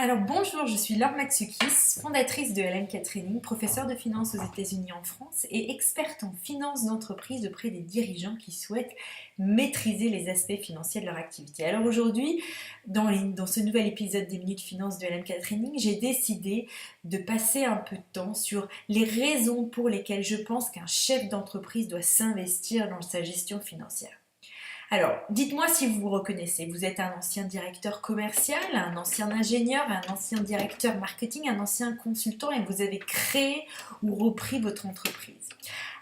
Alors bonjour, je suis Laure Matsukis, fondatrice de LMK Training, professeure de finance aux États-Unis en France et experte en finance d'entreprise auprès des dirigeants qui souhaitent maîtriser les aspects financiers de leur activité. Alors aujourd'hui, dans ce nouvel épisode des Minutes Finance de LMK Training, j'ai décidé de passer un peu de temps sur les raisons pour lesquelles je pense qu'un chef d'entreprise doit s'investir dans sa gestion financière. Alors, dites-moi si vous vous reconnaissez. Vous êtes un ancien directeur commercial, un ancien ingénieur, un ancien directeur marketing, un ancien consultant et vous avez créé ou repris votre entreprise.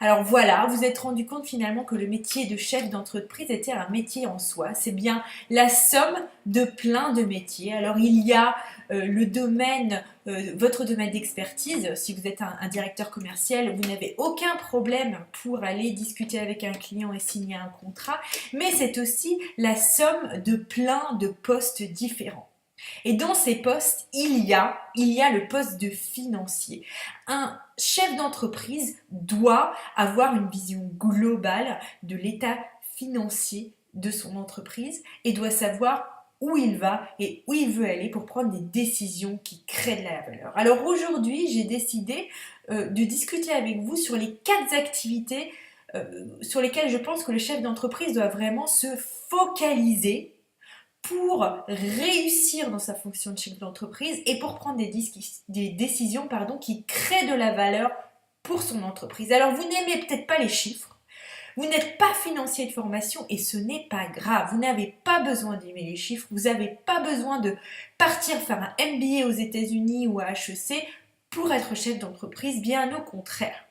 Alors voilà, vous êtes rendu compte finalement que le métier de chef d'entreprise était un métier en soi. C'est bien la somme de plein de métiers. Alors il y a votre domaine d'expertise. Si vous êtes un directeur commercial, vous n'avez aucun problème pour aller discuter avec un client et signer un contrat. Mais c'est aussi la somme de plein de postes différents. Et dans ces postes, il y a le poste de financier. Un chef d'entreprise doit avoir une vision globale de l'état financier de son entreprise et doit savoir où il va et où il veut aller pour prendre des décisions qui créent de la valeur. Alors aujourd'hui, j'ai décidé de discuter avec vous sur les 4 activités sur lesquelles je pense que le chef d'entreprise doit vraiment se focaliser pour réussir dans sa fonction de chef d'entreprise et pour prendre des décisions qui créent de la valeur pour son entreprise. Alors vous n'aimez peut-être pas les chiffres, vous n'êtes pas financier de formation et ce n'est pas grave. Vous n'avez pas besoin d'aimer les chiffres, vous n'avez pas besoin de partir faire un MBA aux États-Unis ou à HEC pour être chef d'entreprise, bien au contraire.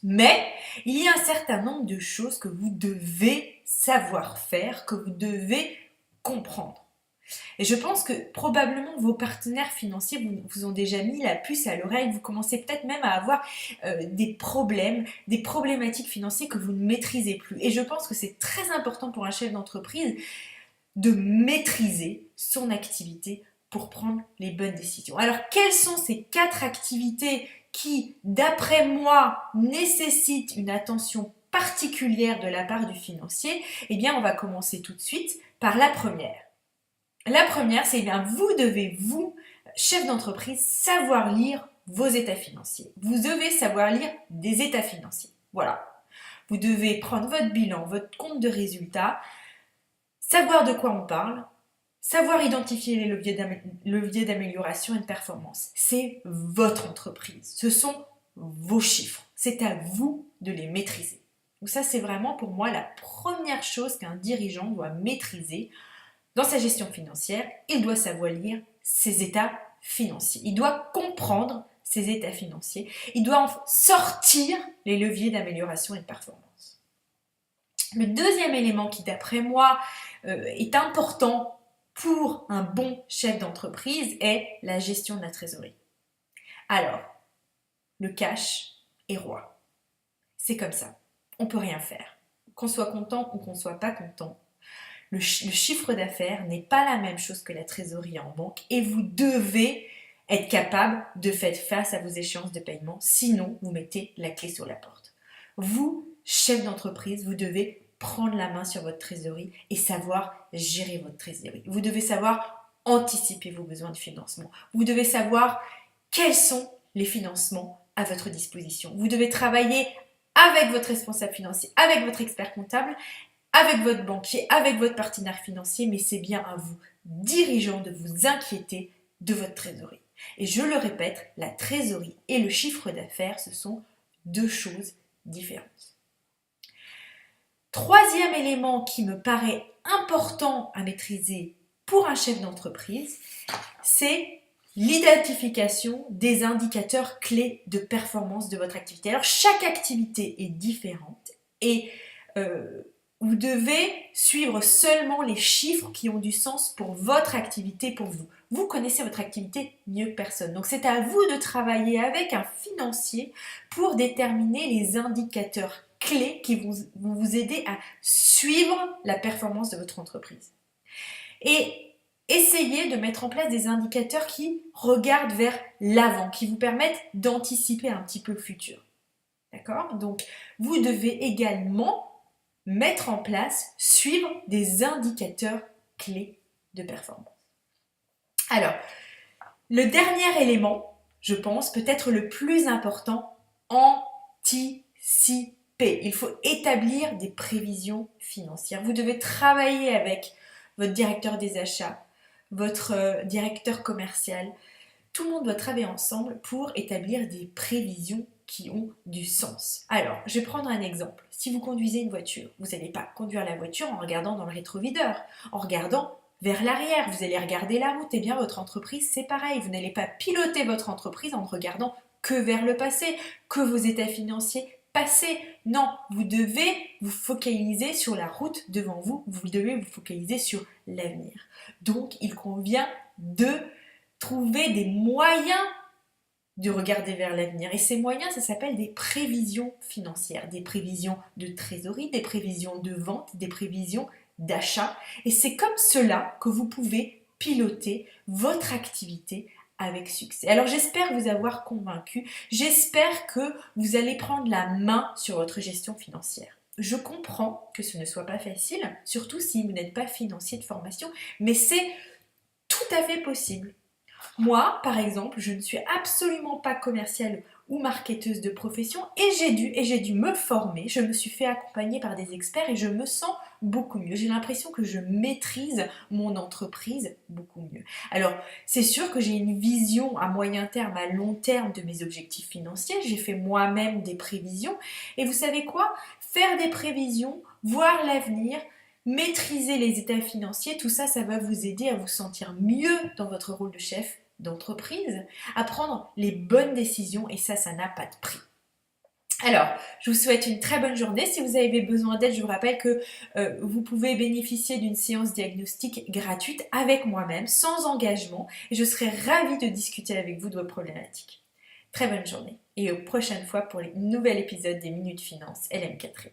Mais il y a un certain nombre de choses que vous devez savoir faire, que vous devez comprendre. Et je pense que probablement vos partenaires financiers vous ont déjà mis la puce à l'oreille, vous commencez peut-être même à avoir des problématiques financières que vous ne maîtrisez plus. Et je pense que c'est très important pour un chef d'entreprise de maîtriser son activité pour prendre les bonnes décisions. Alors, quelles sont ces 4 activités qui, d'après moi, nécessitent une attention particulière de la part du financier? Eh bien, on va commencer tout de suite par la première. La première, c'est vous devez, chef d'entreprise, savoir lire vos états financiers. Vous devez savoir lire des états financiers. Voilà. Vous devez prendre votre bilan, votre compte de résultats, savoir de quoi on parle, savoir identifier les leviers d'amélioration et de performance. C'est votre entreprise. Ce sont vos chiffres. C'est à vous de les maîtriser. Donc ça, c'est vraiment pour moi la première chose qu'un dirigeant doit maîtriser dans sa gestion financière. Il doit savoir lire ses états financiers. Il doit comprendre ses états financiers. Il doit en sortir les leviers d'amélioration et de performance. Le deuxième élément qui, d'après moi, est important pour un bon chef d'entreprise est la gestion de la trésorerie. Alors, le cash est roi. C'est comme ça. On ne peut rien faire. Qu'on soit content ou qu'on ne soit pas content, le chiffre d'affaires n'est pas la même chose que la trésorerie en banque et vous devez être capable de faire face à vos échéances de paiement, sinon vous mettez la clé sur la porte. Vous, chef d'entreprise, vous devez prendre la main sur votre trésorerie et savoir gérer votre trésorerie. Vous devez savoir anticiper vos besoins de financement. Vous devez savoir quels sont les financements à votre disposition. Vous devez travailler avec votre responsable financier, avec votre expert comptable, avec votre banquier, avec votre partenaire financier, mais c'est bien à vous, dirigeants, de vous inquiéter de votre trésorerie. Et je le répète, la trésorerie et le chiffre d'affaires, ce sont 2 choses différentes. Troisième élément qui me paraît important à maîtriser pour un chef d'entreprise, c'est l'identification des indicateurs clés de performance de votre activité. Alors, chaque activité est différente et vous devez suivre seulement les chiffres qui ont du sens pour votre activité, pour vous. Vous connaissez votre activité mieux que personne. Donc, c'est à vous de travailler avec un financier pour déterminer les indicateurs clés qui vont vous aider à suivre la performance de votre entreprise. Et essayez de mettre en place des indicateurs qui regardent vers l'avant, qui vous permettent d'anticiper un petit peu le futur. D'accord ? Donc, vous devez également mettre en place, suivre des indicateurs clés de performance. Alors, Le dernier élément, je pense, peut être le plus important, anticiper. Il faut établir des prévisions financières. Vous devez travailler avec votre directeur des achats, votre directeur commercial. Tout le monde doit travailler ensemble pour établir des prévisions qui ont du sens. Alors, je vais prendre un exemple. Si vous conduisez une voiture, vous n'allez pas conduire la voiture en regardant dans le rétroviseur, en regardant vers l'arrière. Vous allez regarder la route. Et bien, votre entreprise, c'est pareil. Vous n'allez pas piloter votre entreprise en ne regardant que vers le passé, que vos états financiers passés. Non, vous devez vous focaliser sur la route devant vous. Vous devez vous focaliser sur l'avenir. Donc, il convient de trouver des moyens de regarder vers l'avenir. Et ces moyens, ça s'appelle des prévisions financières, des prévisions de trésorerie, des prévisions de vente, des prévisions d'achat. Et c'est comme cela que vous pouvez piloter votre activité avec succès. Alors j'espère vous avoir convaincu, j'espère que vous allez prendre la main sur votre gestion financière. Je comprends que ce ne soit pas facile, surtout si vous n'êtes pas financier de formation, mais c'est tout à fait possible. Moi, par exemple, je ne suis absolument pas commerciale ou marketeuse de profession et j'ai dû me former. Je me suis fait accompagner par des experts et je me sens beaucoup mieux. J'ai l'impression que je maîtrise mon entreprise beaucoup mieux. Alors, c'est sûr que j'ai une vision à moyen terme, à long terme de mes objectifs financiers. J'ai fait moi-même des prévisions. Et vous savez quoi? Faire des prévisions, voir l'avenir, maîtriser les états financiers, tout ça, ça va vous aider à vous sentir mieux dans votre rôle de chef d'entreprise, à prendre les bonnes décisions et ça n'a pas de prix. Alors, je vous souhaite une très bonne journée. Si vous avez besoin d'aide, je vous rappelle que vous pouvez bénéficier d'une séance diagnostique gratuite avec moi-même, sans engagement, et je serai ravie de discuter avec vous de vos problématiques. Très bonne journée et aux prochaines fois pour les nouvel épisode des Minutes Finance. LM Catherine.